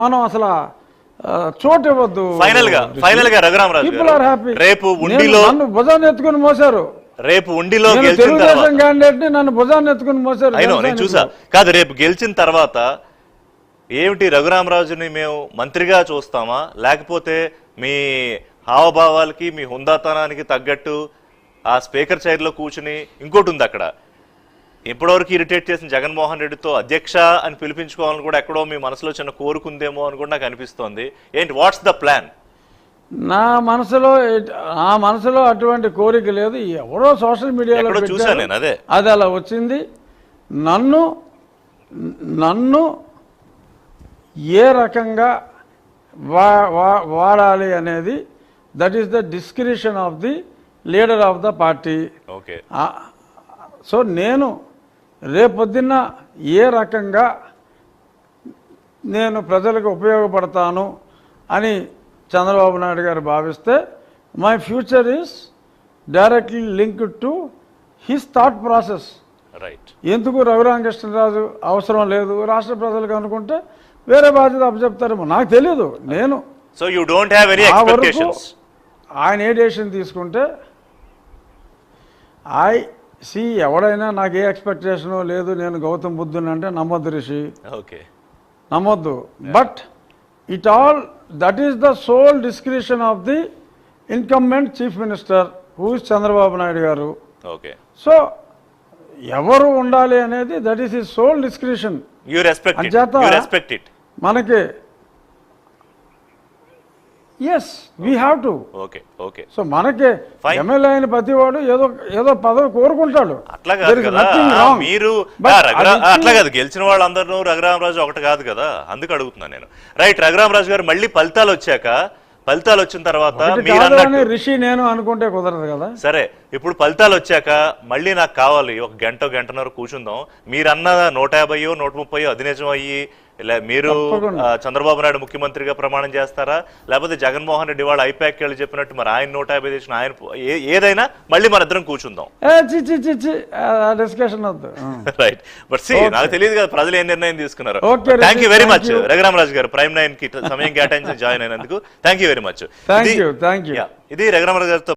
మనం అసలు చోటు ఇవ్వద్దు. ఫైనల్ గా రఘురామరాజు పీపుల్ ఆర్ హ్యాపీ. రేపు ఉండిలో నన్ను భుజాన్ని ఎత్తుకుని మోసారు. రేపు ఉండిలో తెలుగుదేశం క్యాండిడేట్ ని నన్ను భుజాన్ని ఎత్తుకుని మోసారు. నేను చూసా కాదు. రేపు గెలిచిన తర్వాత ఏమిటి రఘురామరాజుని మేము మంత్రిగా చూస్తామా, లేకపోతే మీ హావభావాలకి మీ హుందాతనానికి తగ్గట్టు ఆ స్పీకర్ చైర్లో కూర్చుని ఇంకోటి ఉంది అక్కడ ఇప్పటివరకు ఇరిటేట్ చేసిన జగన్మోహన్ రెడ్డితో అధ్యక్ష అని పిలిపించుకోవాలని కూడా ఎక్కడో మీ మనసులో చిన్న కోరుకుందేమో అని కూడా నాకు అనిపిస్తోంది. ఏంటి వాట్స్ ద ప్లాన్? నా మనసులో అటువంటి కోరిక లేదు. ఎవరో సోషల్ మీడియాలో చూసాను నేను. అది అలా వచ్చింది. నన్ను ఏ రకంగా వాడాలి అనేది that is the discretion of the leader of the party. Okay. So నేను రేపొద్దున్న ఏ రకంగా నేను ప్రజలకు ఉపయోగపడతాను అని చంద్రబాబు నాయుడు గారు భావిస్తే my future is directly linked to his thought process. Right. ఎందుకు రఘురామకృష్ణరాజు అవసరం లేదు రాష్ట్ర ప్రజలకు అనుకుంటే వేరే బాధ్యత అప్పచెప్తారేమో నాకు తెలియదు. నేను so you don't have any expectations. ఆయన ఏ డెసిషన్ తీసుకుంటే ఎవడైనా నాకు ఏ ఎక్స్పెక్టేషను లేదు, నేను గౌతమ్ బుద్ధుని అంటే నమ్మొద్దు రిషి. ఓకే, నమ్మొద్దు. But it all that is the sole discretion of the incumbent chief minister who is Chandrababu Naidu garu. Okay. So ఎవరు ఉండాలి అనేది that is his sole discretion. Respect it. మనకి yes we have to. Okay okay. So మనకి MLA అయిన ప్రతి వాడు ఏదో పదవి కోరుకుంటాడు. అట్లా కాదు మీరు అట్లా కాదు. గెలిచిన వాళ్ళందరూ రఘురామరాజు ఒకటి కాదు కదా, అందుకు అడుగుతున్నాను నేను. రైట్. రఘురామరాజు గారు మళ్ళీ ఫలితాలు వచ్చిన తర్వాత రిషి నేను అనుకుంటే కుదరదు కదా. సరే, ఇప్పుడు ఫలితాలు వచ్చాక మళ్ళీ నాకు కావాలి ఒక గంటన్నర కూర్చుందాం. మీరన్న 150 130 అది నిజం అయ్యి మీరు చంద్రబాబు నాయుడు ముఖ్యమంత్రిగా ప్రమాణం చేస్తారా, లేకపోతే జగన్మోహన్ రెడ్డి వాళ్ళు ఐపాక్ వెళ్ళి చెప్పినట్టు మరి ఆయన 150 చేసిన ఆయన ఏదైనా మళ్ళీ మన ఇద్దరం కూర్చుందాం. డిస్కషన్ వద్దు. రైట్. బట్ నాకు తెలియదు కదా ప్రజలు ఏం నిర్ణయం తీసుకున్నారు. Thank you very much Raghuramaraju గారు, ప్రైమ్ 9 కి సమయం కేటాయించి జాయిన్ అయినందుకు థ్యాంక్ యూ వెరీ మచ్. ఇది రఘురామరాజు గారితో